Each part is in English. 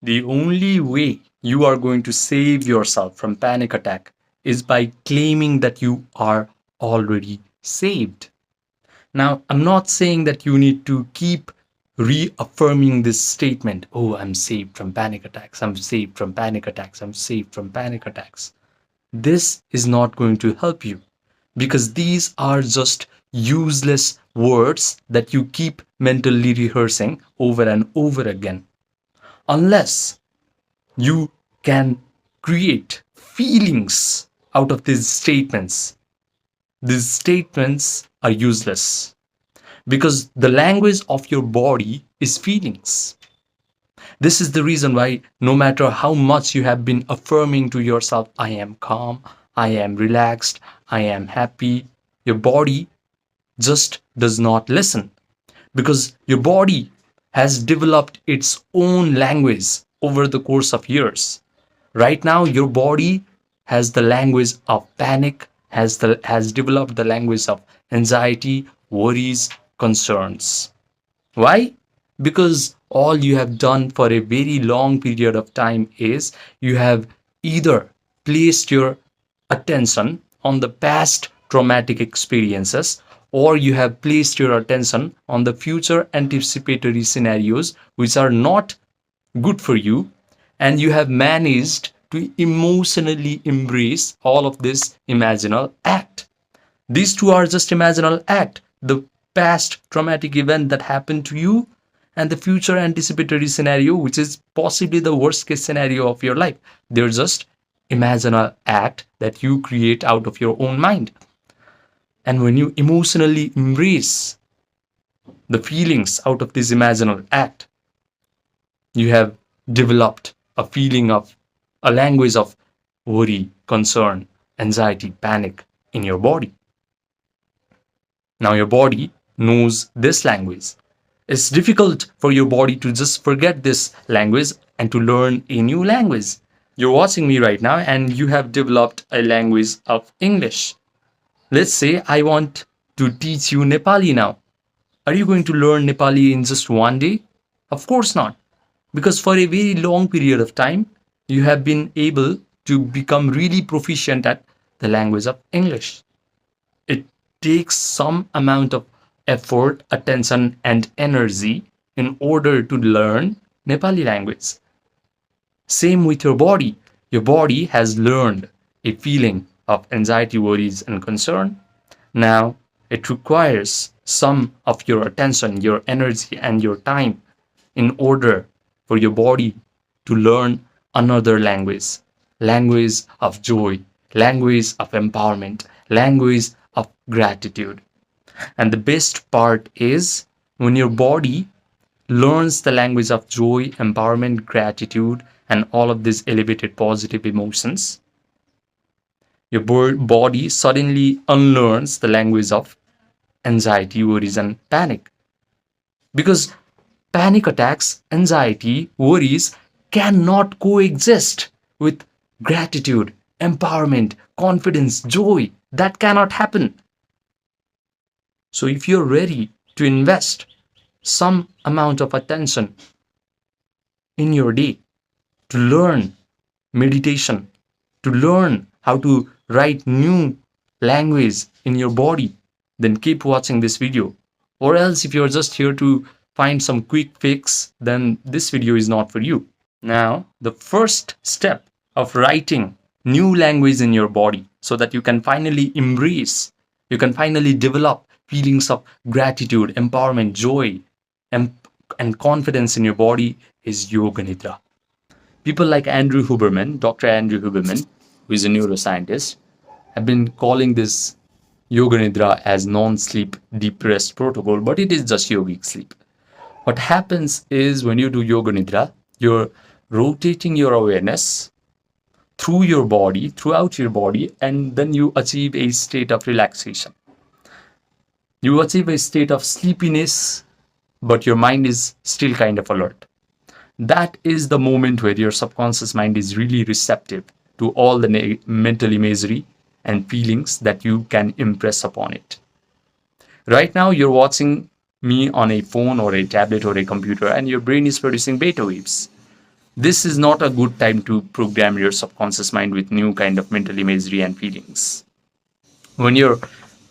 The only way you are going to save yourself from panic attack is by claiming that you are already saved. Now, I'm not saying that you need to keep reaffirming this statement. Oh, I'm saved from panic attacks. I'm saved from panic attacks. I'm saved from panic attacks. This is not going to help you because these are just useless words that you keep mentally rehearsing over and over again. Unless you can create feelings out of these statements are useless because the language of your body is feelings. This is the reason why no matter how much you have been affirming to yourself, I am calm, I am relaxed, I am happy, your body just does not listen because your body has developed its own language over the course of years. Right now, your body has the language of panic, has developed the language of anxiety, worries, concerns. Why? Because all you have done for a very long period of time is you have either placed your attention on the past traumatic experiences or you have placed your attention on the future anticipatory scenarios which are not good for you, and you have managed to emotionally embrace all of this imaginal act. These two are just imaginal act. The past traumatic event that happened to you and the future anticipatory scenario, which is possibly the worst case scenario of your life. They're just imaginal act that you create out of your own mind. And when you emotionally embrace the feelings out of this imaginal act, you have developed a feeling of a language of worry, concern, anxiety, panic in your body. Now your body knows this language. It's difficult for your body to just forget this language and to learn a new language. You're watching me right now and you have developed a language of English. Let's say I want to teach you Nepali now. Are you going to learn Nepali in just one day? Of course not. Because for a very long period of time, you have been able to become really proficient at the language of English. It takes some amount of effort, attention, and energy in order to learn Nepali language. Same with your body. Your body has learned a feeling of anxiety, worries, and concern. Now, it requires some of your attention, your energy, and your time in order for your body to learn another language of joy, language of empowerment, language of gratitude. And the best part is when your body learns the language of joy, empowerment, gratitude, and all of these elevated positive emotions, your body suddenly unlearns the language of anxiety, worries, and panic. Because panic attacks, anxiety, worries cannot coexist with gratitude, empowerment, confidence, joy. That cannot happen. So if you're ready to invest some amount of attention in your day to learn meditation, to learn how to write new language in your body, then keep watching this video. Or else if you're just here to find some quick fix, then this video is not for you. Now, the first step of writing new language in your body so that you can finally embrace, you can finally develop feelings of gratitude, empowerment, joy, and confidence in your body is Yoga Nidra. People like Andrew Huberman, Dr. Andrew Huberman, who is a neuroscientist, have been calling this Yoga Nidra as non-sleep deep rest protocol, but it is just yogic sleep. What happens is when you do Yoga Nidra, you're rotating your awareness through your body, throughout your body, and then you achieve a state of relaxation. You achieve a state of sleepiness, but your mind is still kind of alert. That is the moment where your subconscious mind is really receptive to all the mental imagery and feelings that you can impress upon it. Right now, you're watching me on a phone or a tablet or a computer, and your brain is producing beta waves. This is not a good time to program your subconscious mind with new kind of mental imagery and feelings. When your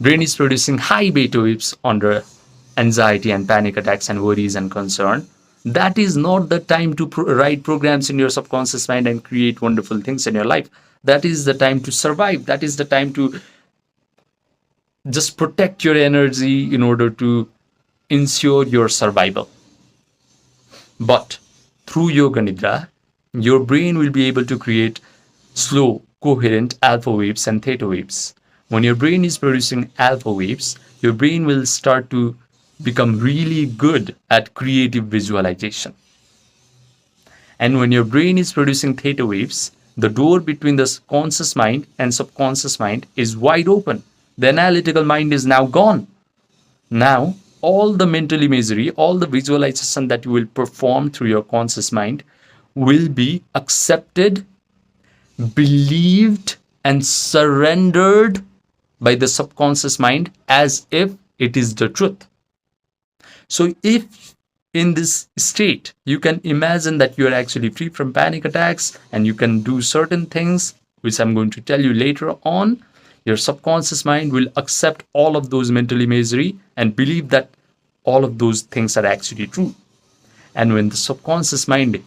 brain is producing high beta waves under anxiety and panic attacks and worries and concern, that is not the time to write programs in your subconscious mind and create wonderful things in your life. That is the time to survive. That is the time to just protect your energy in order to ensure your survival. But through Yoga Nidra, your brain will be able to create slow, coherent alpha waves and theta waves. When your brain is producing alpha waves, your brain will start to become really good at creative visualization. And when your brain is producing theta waves, the door between the conscious mind and subconscious mind is wide open. The analytical mind is now gone. Now, all the mental imagery, all the visualization that you will perform through your conscious mind will be accepted, believed, and surrendered by the subconscious mind as if it is the truth. So if in this state you can imagine that you are actually free from panic attacks and you can do certain things, which I'm going to tell you later on, your subconscious mind will accept all of those mental imagery and believe that all of those things are actually true. And when the subconscious mind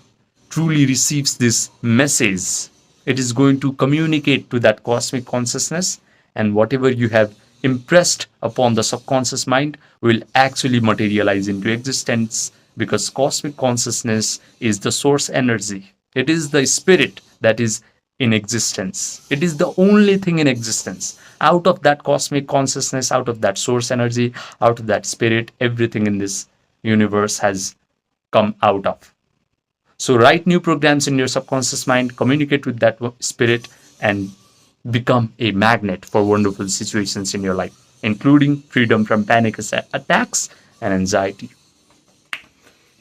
truly receives this message, it is going to communicate to that cosmic consciousness, and whatever you have impressed upon the subconscious mind will actually materialize into existence, because cosmic consciousness is the source energy. It is the spirit that is in existence. It is the only thing in existence. Out of that cosmic consciousness, out of that source energy, out of that spirit, everything in this universe has come out of. So write new programs in your subconscious mind, communicate with that spirit, and become a magnet for wonderful situations in your life, including freedom from panic attacks and anxiety.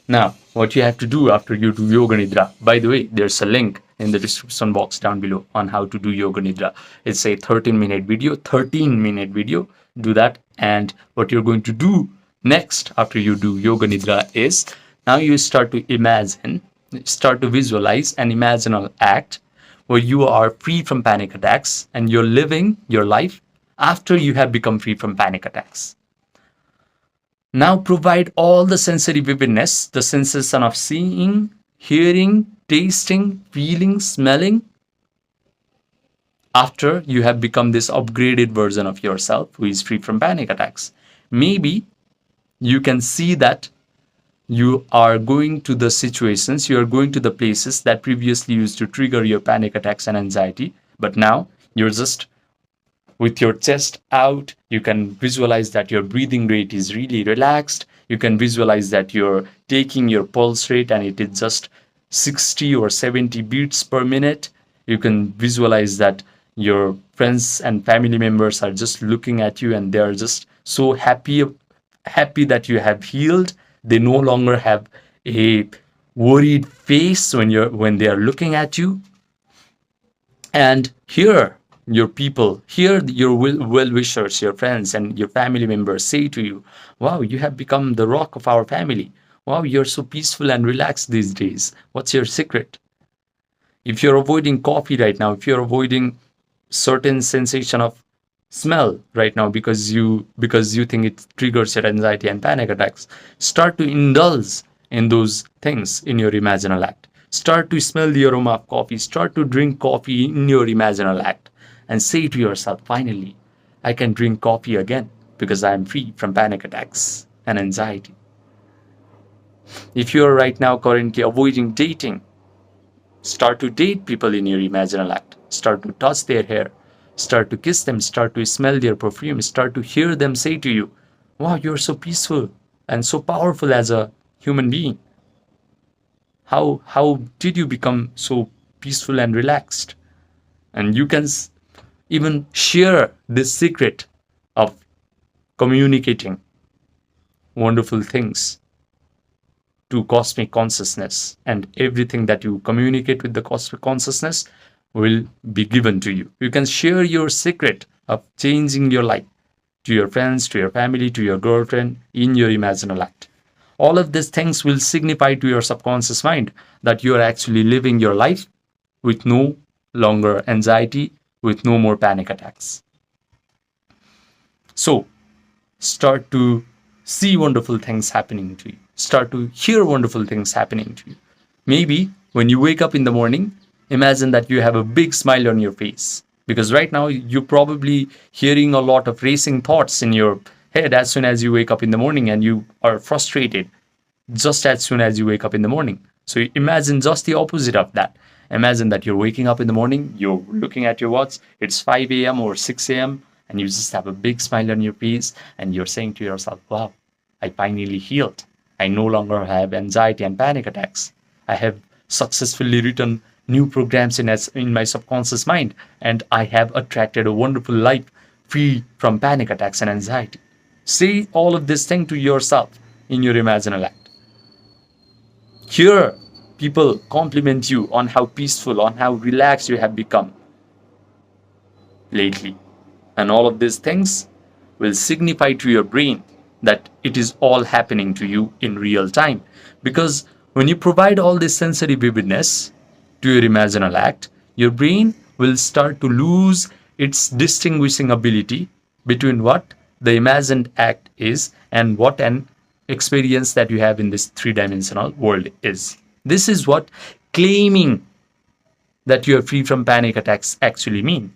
Now, what you have to do after you do Yoga Nidra, by the way, there's a link in the description box down below on how to do Yoga Nidra. It's a 13-minute video. Do that. And what you're going to do next after you do Yoga Nidra is, now you start to imagine, start to visualize an imaginal act where you are free from panic attacks and you're living your life after you have become free from panic attacks. Now provide all the sensory vividness, the sensation of seeing, hearing, tasting, feeling, smelling, after you have become this upgraded version of yourself who is free from panic attacks. Maybe you can see that you are going to the situations, you are going to the places that previously used to trigger your panic attacks and anxiety, but now you're just with your chest out. You can visualize that your breathing rate is really relaxed. You can visualize that you're taking your pulse rate and it is just 60 or 70 beats per minute. You can visualize that your friends and family members are just looking at you and they're just so happy that you have healed. They no longer have a worried face when they are looking at you. And here your people, here your well-wishers, your friends and your family members say to you, wow, you have become the rock of our family. Wow, you're so peaceful and relaxed these days. What's your secret? If you're avoiding coffee right now, if you're avoiding certain sensation of smell right now because you think it triggers your anxiety and panic attacks, start to indulge in those things in your imaginal act. Start to smell the aroma of coffee. Start to drink coffee in your imaginal act and say to yourself, finally, I can drink coffee again because I am free from panic attacks and anxiety. If you are right now currently avoiding dating, start to date people in your imaginal act. Start to touch their hair. Start to kiss them. Start to smell their perfume. Start to hear them say to you, wow, you're so peaceful and so powerful as a human being. How did you become so peaceful and relaxed? And you can even share this secret of communicating wonderful things to cosmic consciousness, and everything that you communicate with the cosmic consciousness will be given to you. You can share your secret of changing your life to your friends, to your family, to your girlfriend in your imaginal act. All of these things will signify to your subconscious mind that you are actually living your life with no longer anxiety, with no more panic attacks. So start to see wonderful things happening to you. Start to hear wonderful things happening to you. Maybe when you wake up in the morning, imagine that you have a big smile on your face. Because right now, you're probably hearing a lot of racing thoughts in your head as soon as you wake up in the morning, and you are frustrated just as soon as you wake up in the morning. So imagine just the opposite of that. Imagine that you're waking up in the morning, you're looking at your watch, it's 5 a.m. or 6 a.m., and you just have a big smile on your face, and you're saying to yourself, wow, I finally healed. I no longer have anxiety and panic attacks. I have successfully written new programs in my subconscious mind, and I have attracted a wonderful life free from panic attacks and anxiety. Say all of this thing to yourself in your imaginal act. Hear people compliment you on how peaceful, on how relaxed you have become lately. And all of these things will signify to your brain that it is all happening to you in real time. Because when you provide all this sensory vividness to your imaginal act, your brain will start to lose its distinguishing ability between what the imagined act is and what an experience that you have in this three-dimensional world is. This is what claiming that you are free from panic attacks actually mean.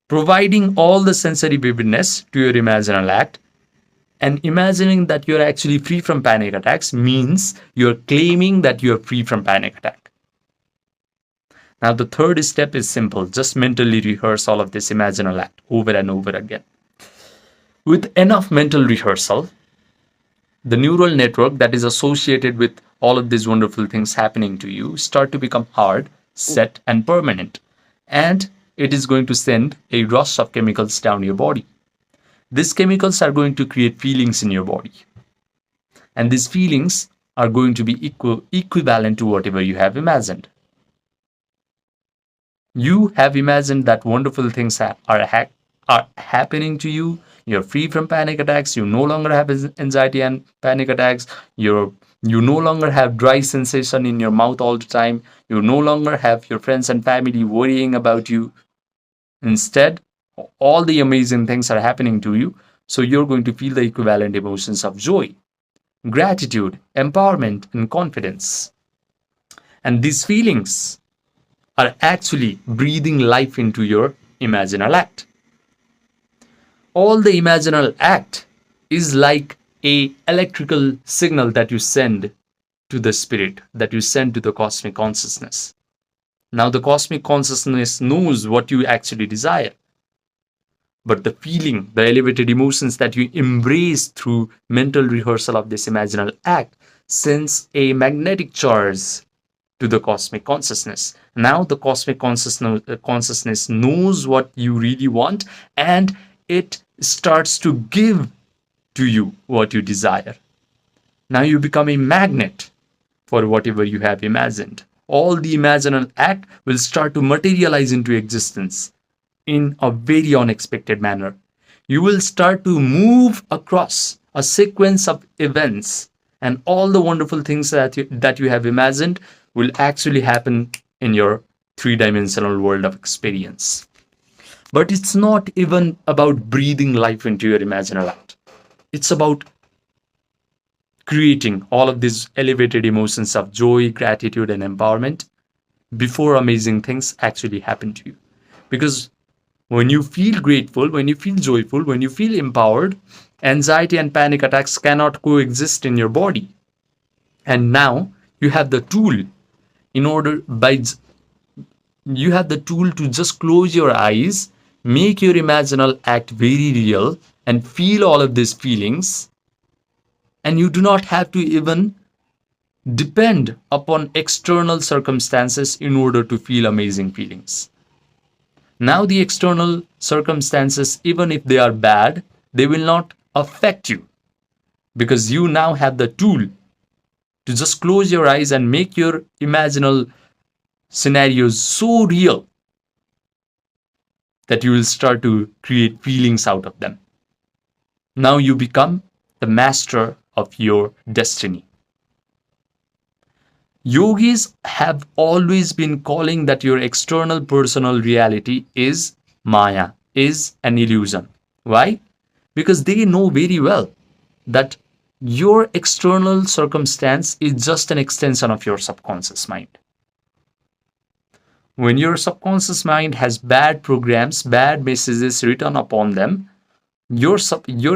Providing all the sensory vividness to your imaginal act and imagining that you're actually free from panic attacks means you're claiming that you're free from panic attack. Now, the third step is simple. Just mentally rehearse all of this imaginal act over and over again. With enough mental rehearsal, the neural network that is associated with all of these wonderful things happening to you start to become hard, set, and permanent. And it is going to send a rush of chemicals down your body. These chemicals are going to create feelings in your body. And these feelings are going to be equivalent to whatever you have imagined. You have imagined that wonderful things are happening to you. You're free from panic attacks. You no longer have anxiety and panic attacks. You no longer have dry sensation in your mouth all the time. You no longer have your friends and family worrying about you. Instead, all the amazing things are happening to you. So you're going to feel the equivalent emotions of joy, gratitude, empowerment, and confidence. And these feelings are actually breathing life into your imaginal act. All the imaginal act is like a electrical signal that you send to the spirit, that you send to the cosmic consciousness. Now the cosmic consciousness knows what you actually desire. But the feeling, the elevated emotions that you embrace through mental rehearsal of this imaginal act sends a magnetic charge to the cosmic consciousness. Now the cosmic consciousness knows what you really want, and it starts to give to you what you desire. Now you become a magnet for whatever you have imagined. All the imaginal act will start to materialize into existence in a very unexpected manner. You will start to move across a sequence of events, and all the wonderful things that you have imagined will actually happen in your three-dimensional world of experience. But it's not even about breathing life into your imaginal act. It's about creating all of these elevated emotions of joy, gratitude, and empowerment before amazing things actually happen to you. Because when you feel grateful, when you feel joyful, when you feel empowered, anxiety and panic attacks cannot coexist in your body. And now you have the tool you have the tool to just close your eyes, make your imaginal act very real, and feel all of these feelings. And you do not have to even depend upon external circumstances in order to feel amazing feelings. Now the external circumstances, even if they are bad, they will not affect you, because you now have the tool to just close your eyes and make your imaginal scenarios so real that you will start to create feelings out of them. Now you become the master of your destiny. Yogis have always been calling that your external personal reality is Maya, is an illusion. Why? Because they know very well that your external circumstance is just an extension of your subconscious mind. When your subconscious mind has bad programs, bad messages written upon them, your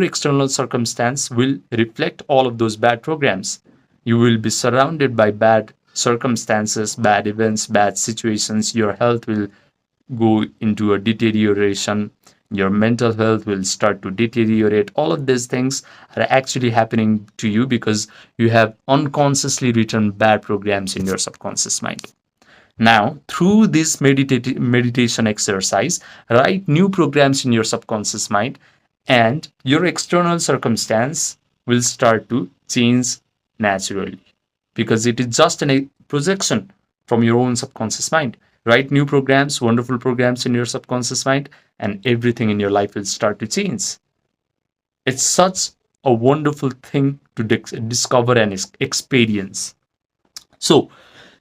external circumstance will reflect all of those bad programs. You will be surrounded by bad circumstances, bad events, bad situations. Your health will go into a deterioration. Your mental health will start to deteriorate. All of these things are actually happening to you because you have unconsciously written bad programs in your subconscious mind. Now, through this meditation exercise, write new programs in your subconscious mind, and your external circumstance will start to change naturally because it is just a projection from your own subconscious mind. Write new programs, wonderful programs in your subconscious mind, and everything in your life will start to change. It's such a wonderful thing to discover and experience. So,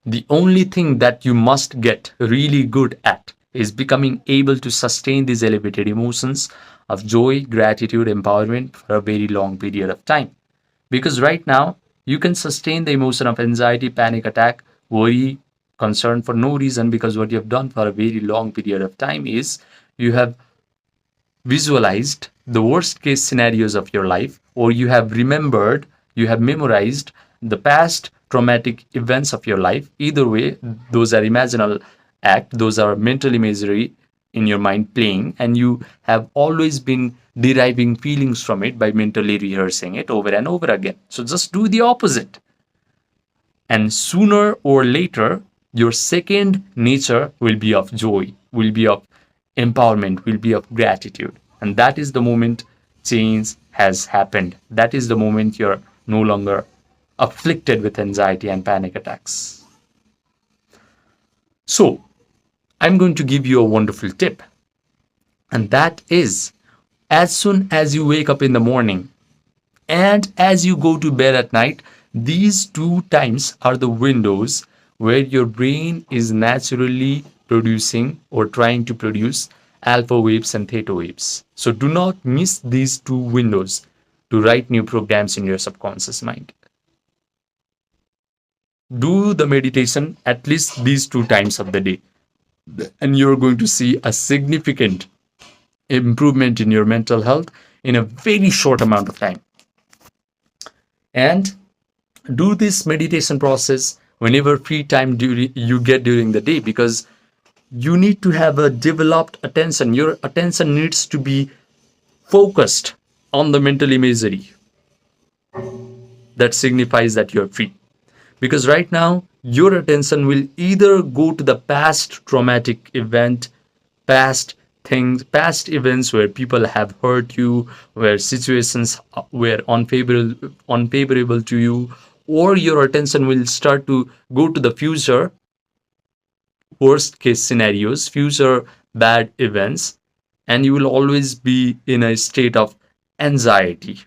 the only thing that you must get really good at is becoming able to sustain these elevated emotions of joy, gratitude, empowerment for a very long period of time. Because right now, you can sustain the emotion of anxiety, panic attack, worry, concern for no reason, because what you have done for a very long period of time is you have visualized the worst case scenarios of your life, or you have remembered, you have memorized the past traumatic events of your life. Either way, those are imaginal act, those are mental imagery in your mind playing, and you have always been deriving feelings from it by mentally rehearsing it over and over again. So just do the opposite, and sooner or later your second nature will be of joy, will be of empowerment, will be of gratitude. And that is the moment change has happened. That is the moment you're no longer afflicted with anxiety and panic attacks. So, I'm going to give you a wonderful tip. And that is, as soon as you wake up in the morning and as you go to bed at night, these two times are the windows where your brain is naturally producing or trying to produce alpha waves and theta waves. So do not miss these two windows to write new programs in your subconscious mind. Do the meditation at least these two times of the day, and you're going to see a significant improvement in your mental health in a very short amount of time. And do this meditation process whenever free time you get during the day, because you need to have a developed attention. Your attention needs to be focused on the mental imagery that signifies that you're free. Because right now, your attention will either go to the past traumatic event, past things, past events where people have hurt you, where situations were unfavorable to you, or your attention will start to go to the future, worst case scenarios, future bad events, and you will always be in a state of anxiety.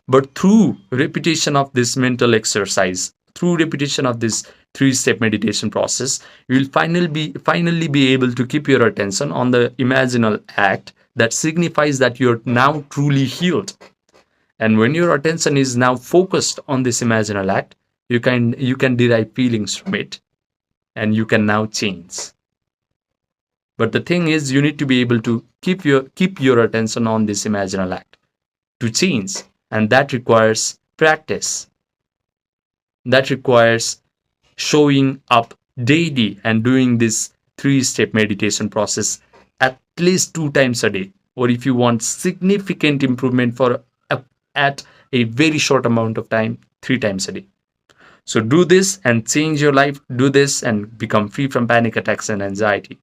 But through repetition of this mental exercise, through repetition of this three-step meditation process, you will finally be able to keep your attention on the imaginal act that signifies that you're now truly healed. And when your attention is now focused on this imaginal act, you can derive feelings from it, and you can now change. But the thing is, you need to be able to keep your attention on this imaginal act to change, and that requires practice. That requires showing up daily and doing this three-step meditation process at least 2 times a day, or if you want significant improvement at a very short amount of time, 3 times a day. So do this and change your life. Do this and become free from panic attacks and anxiety.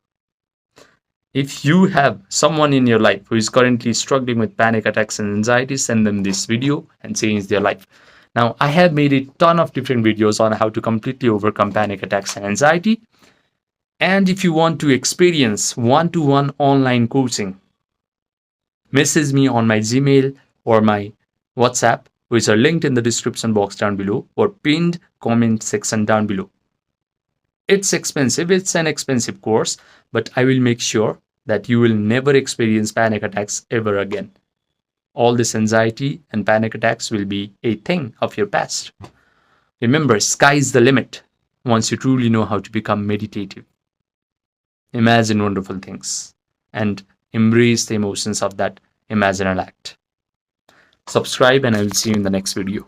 If you have someone in your life who is currently struggling with panic attacks and anxiety, send them this video and change their life. Now, I have made a ton of different videos on how to completely overcome panic attacks and anxiety. And if you want to experience one-to-one online coaching, message me on my Gmail or my WhatsApp, which are linked in the description box down below or pinned comment section down below. It's expensive, it's an expensive course, but I will make sure that you will never experience panic attacks ever again. All this anxiety and panic attacks will be a thing of your past. Remember, sky's the limit once you truly know how to become meditative. Imagine wonderful things and embrace the emotions of that imaginal act. Subscribe, and I will see you in the next video.